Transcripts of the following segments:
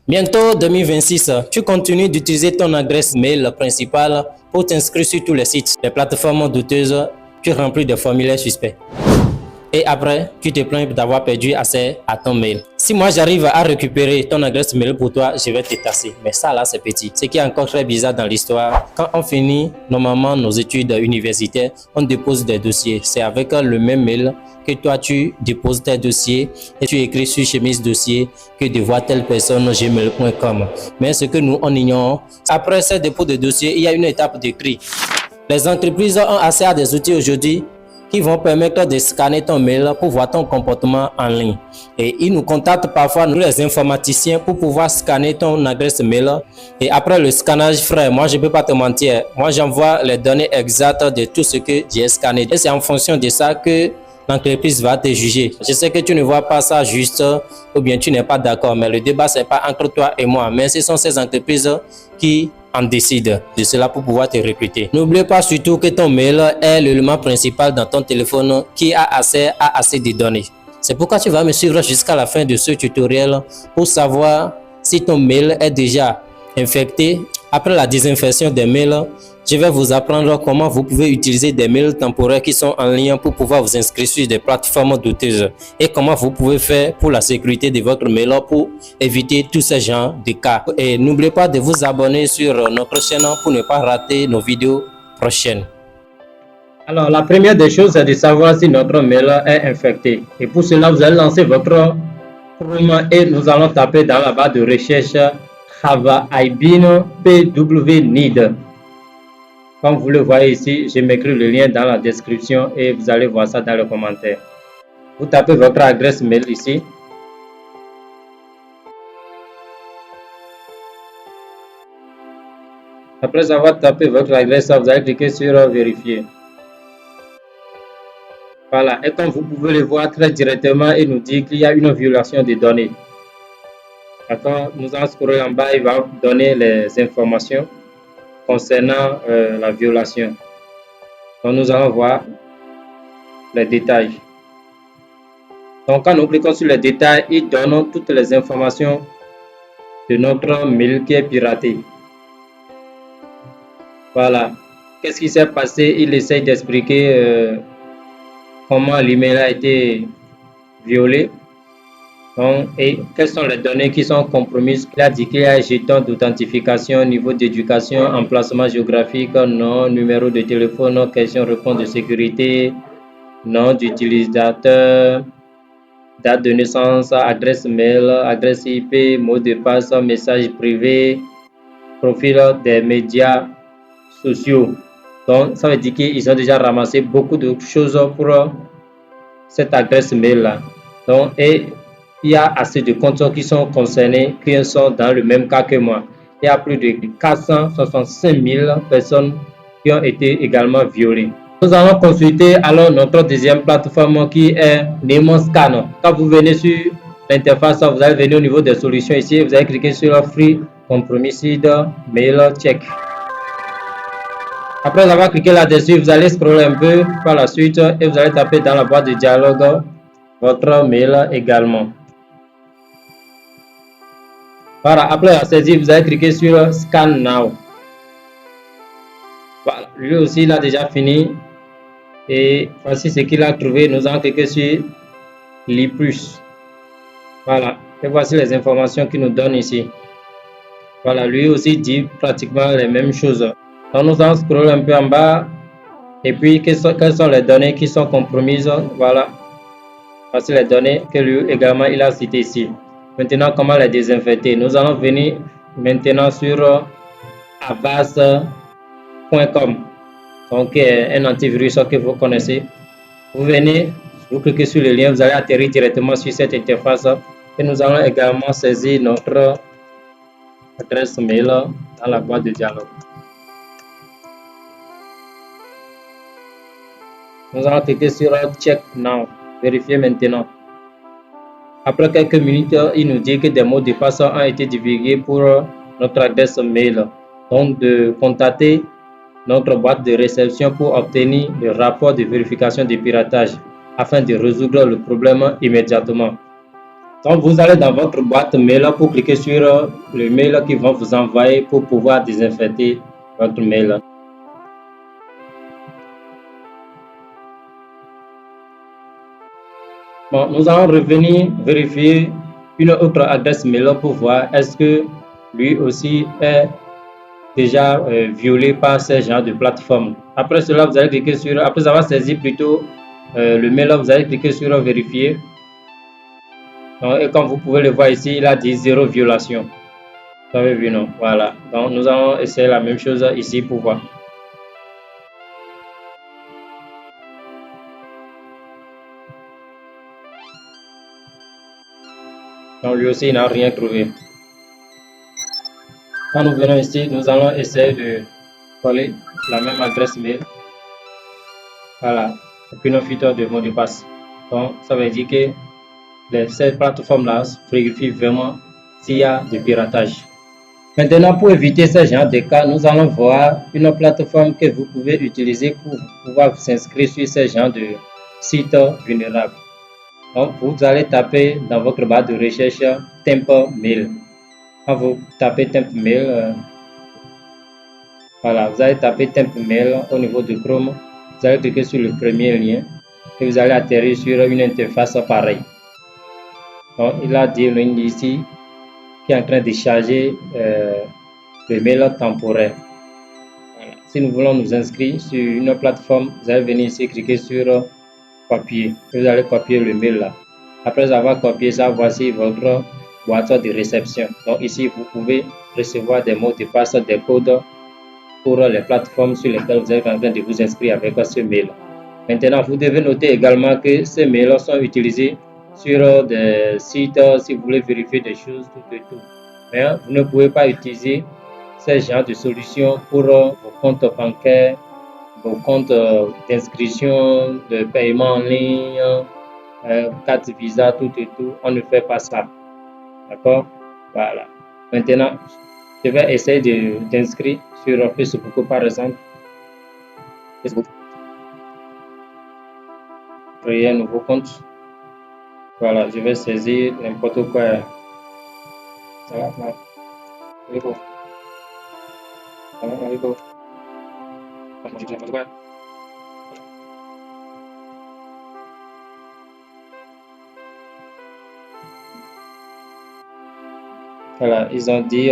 Bientôt 2026, tu continues d'utiliser ton adresse mail principale pour t'inscrire sur tous les sites, les plateformes douteuses, tu remplis des formulaires suspects. Et après, tu te plains d'avoir perdu accès à ton mail. Si moi j'arrive à récupérer ton adresse mail pour toi, je vais te tasser. Mais ça là, c'est petit. Ce qui est encore très bizarre dans l'histoire, quand on finit normalement nos études universitaires, on dépose des dossiers. C'est avec le même mail que toi tu déposes tes dossiers et tu écris sur chemise dossier que de voir telle personne gmail.com. Mais ce que nous on ignore, après ce dépôt de dossier, il y a une étape d'écrit. Les entreprises ont accès à des outils aujourd'hui qui vont permettre de scanner ton mail pour voir ton comportement en ligne. Et ils nous contactent parfois, nous les informaticiens, pour pouvoir scanner ton adresse mail. Et après le scannage, frère, moi je ne peux pas te mentir, moi j'envoie les données exactes de tout ce que j'ai scanné. Et c'est en fonction de ça que l'entreprise va te juger. Je sais que tu ne vois pas ça juste ou bien tu n'es pas d'accord, mais le débat c'est pas entre toi et moi, mais ce sont ces entreprises qui en décident de cela pour pouvoir te recruter. N'oublie pas surtout que ton mail est l'élément principal dans ton téléphone qui a accès à assez de données. C'est pourquoi tu vas me suivre jusqu'à la fin de ce tutoriel pour savoir si ton mail est déjà infecté. Après la désinfection des mails, je vais vous apprendre comment vous pouvez utiliser des mails temporaires qui sont en ligne pour pouvoir vous inscrire sur des plateformes douteuses et comment vous pouvez faire pour la sécurité de votre mail pour éviter tous ces genres de cas. Et n'oubliez pas de vous abonner sur notre chaîne pour ne pas rater nos vidéos prochaines. Alors, la première des choses, c'est de savoir si notre mail est infecté. Et pour cela, vous allez lancer votre Chrome et nous allons taper dans la barre de recherche Java IBIN PWNID. Comme vous le voyez ici, je m'écris le lien dans la description et vous allez voir ça dans les commentaires. Vous tapez votre adresse mail ici. Après avoir tapé votre adresse, vous allez cliquer sur vérifier. Voilà, et comme vous pouvez le voir très directement, il nous dit qu'il y a une violation des données. D'accord, nous allons scroller en bas, il va donner les informations concernant la violation. Donc nous allons voir les détails. Donc quand nous cliquons sur les détails, il donne toutes les informations de notre mail qui est piraté. Voilà. Qu'est-ce qui s'est passé? Il essaye d'expliquer comment l'email a été violé. Donc, et quelles sont les données qui sont compromises? Il a dit qu'il y a un jeton d'authentification, niveau d'éducation, emplacement géographique, nom, numéro de téléphone, question-réponse de sécurité, nom d'utilisateur, date de naissance, adresse mail, adresse IP, mot de passe, message privé, profil des médias sociaux. Donc, ça veut dire qu'ils ont déjà ramassé beaucoup de choses pour cette adresse mail-là. Donc, et il y a assez de comptes qui sont concernés, qui sont dans le même cas que moi. Il y a plus de 465 000 personnes qui ont été également violées. Nous allons consulter alors notre deuxième plateforme qui est NemoScan. Quand vous venez sur l'interface, vous allez venir au niveau des solutions ici, vous allez cliquer sur Free Compromised Mail Check. Après avoir cliqué là-dessus, vous allez scroller un peu par la suite et vous allez taper dans la boîte de dialogue votre mail également. Voilà, après la saisie, vous allez cliquer sur Scan Now. Voilà, lui aussi, il a déjà fini. Et voici ce qu'il a trouvé. Nous allons cliquer sur Lis plus. Voilà, et voici les informations qu'il nous donne ici. Voilà, lui aussi dit pratiquement les mêmes choses. Donc, nous allons scroller un peu en bas. Et puis, quelles sont les données qui sont compromises? Voilà. Voici les données que lui également il a citées ici. Maintenant, comment les désinfecter? Nous allons venir maintenant sur avast.com. Donc, un antivirus que vous connaissez. Vous venez, vous cliquez sur le lien, vous allez atterrir directement sur cette interface. Et nous allons également saisir notre adresse mail dans la boîte de dialogue. Nous allons cliquer sur Check Now. Vérifier maintenant. Après quelques minutes, il nous dit que des mots de passe ont été divulgués pour notre adresse mail. Donc, de contacter notre boîte de réception pour obtenir le rapport de vérification de piratage afin de résoudre le problème immédiatement. Donc, vous allez dans votre boîte mail pour cliquer sur le mail qu'ils vont vous envoyer pour pouvoir désinfecter votre mail. Bon, nous allons revenir vérifier une autre adresse mail pour voir est-ce que lui aussi est déjà violé par ce genre de plateforme. Après cela, vous allez cliquer sur, après avoir saisi plutôt le mail, vous allez cliquer sur vérifier. Donc, et comme vous pouvez le voir ici, il a dit 0 violation. Vous avez vu, non? Voilà. Donc, nous allons essayer la même chose ici pour voir. Donc, lui aussi, il n'a rien trouvé. Quand nous venons ici, nous allons essayer de coller la même adresse mail. Voilà. Et puis, nos filtres de mot de passe. Donc, ça veut dire que ces plateformes-là vérifient vraiment s'il y a du piratage. Maintenant, pour éviter ce genre de cas, nous allons voir une plateforme que vous pouvez utiliser pour pouvoir vous inscrire sur ce genre de site vulnérable. Donc, vous allez taper dans votre barre de recherche Temp Mail. Quand vous tapez Temp Mail, voilà, vous allez taper Temp Mail au niveau de Chrome. Vous allez cliquer sur le premier lien et vous allez atterrir sur une interface pareille. Donc, il a dit ici qui est en train de charger le mail temporaire. Voilà. Si nous voulons nous inscrire sur une plateforme, vous allez venir ici cliquer sur copier. Vous allez copier le mail là. Après avoir copié ça, voici votre boîte de réception. Donc ici, vous pouvez recevoir des mots de passe, des codes pour les plateformes sur lesquelles vous êtes en train de vous inscrire avec ce mail. Maintenant, vous devez noter également que ces mails sont utilisés sur des sites si vous voulez vérifier des choses, tout et tout. Mais vous ne pouvez pas utiliser ce genre de solutions pour vos comptes bancaires, vos comptes d'inscription, de paiement en ligne, carte Visa, tout et tout. On ne fait pas ça. D'accord? Voilà. Maintenant, je vais essayer d'inscrire sur Facebook par exemple. Facebook. Créer un nouveau compte. Voilà, je vais saisir n'importe quoi. Ça va, allez go. Ça va, allez go. Voilà, ils ont dit,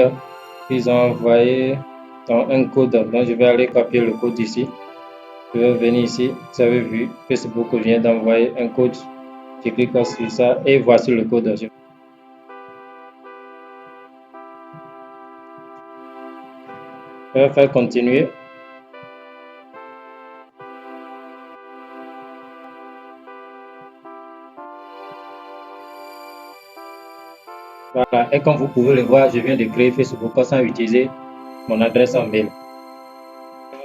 ils ont envoyé un code. Donc, je vais aller copier le code ici. Je vais venir ici. Vous avez vu, Facebook vient d'envoyer un code. Je clique sur ça et voici le code. Je vais faire continuer. Voilà, et comme vous pouvez le voir, je viens de créer Facebook sans utiliser mon adresse en mail.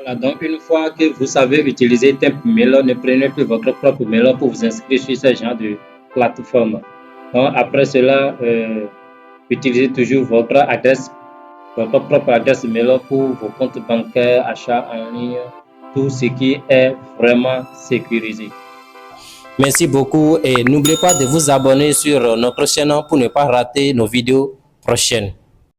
Voilà, donc une fois que vous savez utiliser Temp Mail, ne prenez plus votre propre mail pour vous inscrire sur ce genre de plateforme. Donc après cela, utilisez toujours votre propre adresse mail pour vos comptes bancaires, achats en ligne, tout ce qui est vraiment sécurisé. Merci beaucoup et n'oubliez pas de vous abonner sur notre chaîne pour ne pas rater nos vidéos prochaines.